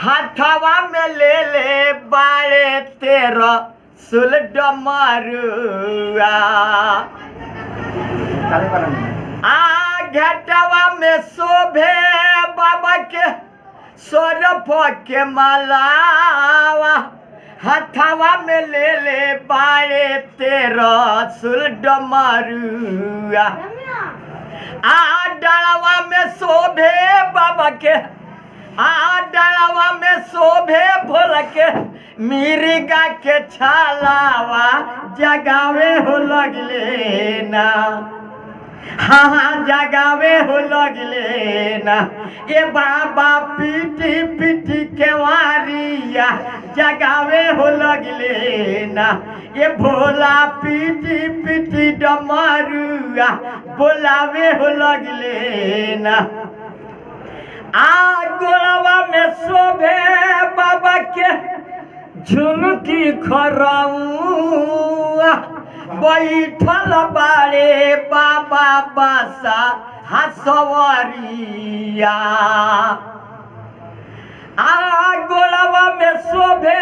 हाथवा में ले ले बाड़े तेरा सुल डमरुआ घटवा में शोभे बाबा के सौरभ के मालावा हथवा में ले ले बाड़े तेरा सुल डमरुआ डालवा में शोभे बाबा के डालवा में शोभे भोल के मिर्गा के छालावा जगावे हो लगले ना हाँ जगावे हो लगले ना ये बाबा पीटी पीटी के वारिया जगावे हो लगले ना ये भोला पीटी पीटी डमरुआ बोलावे हो लगले ना गोलवा में शोभे बाबा के झुमकी खरौआ बैठल बारे बाबा बासा हसवरिया गोलवा में शोभे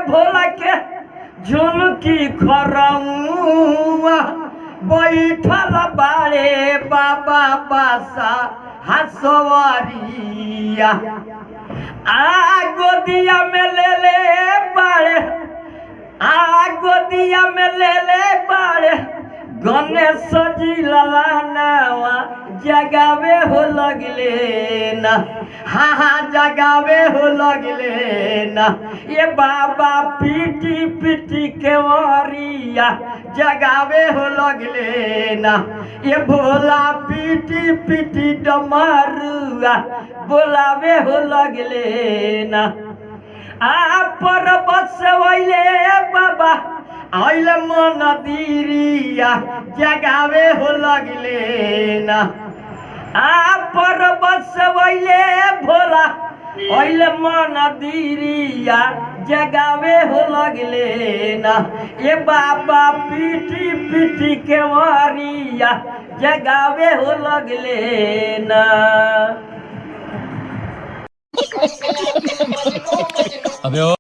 भोला के झुमकी खरौआ बैठल बारे बाबा बासा हसवरिया गोदिया में ले ले बाड़े गोदिया में ले ले बाड़े गणेश जी ललानावा जगावे हो लगले ना हाँ जगावे हो लगले ना ये बाबा पीटी पीटी के वरिया जगावे हो लगले ना ये भोला पीटी पीटी डमरुआ बोलावे हो लगले ना पर्वत से वैले बाबा आइले मनदीरिया जगावे हो लगले ना पर्वत से वैले भोला आइले मनदीरिया जगावे हो लगले ना ये बाबा पीटी पीटी के वारिया जगावे हो लगले ना अबे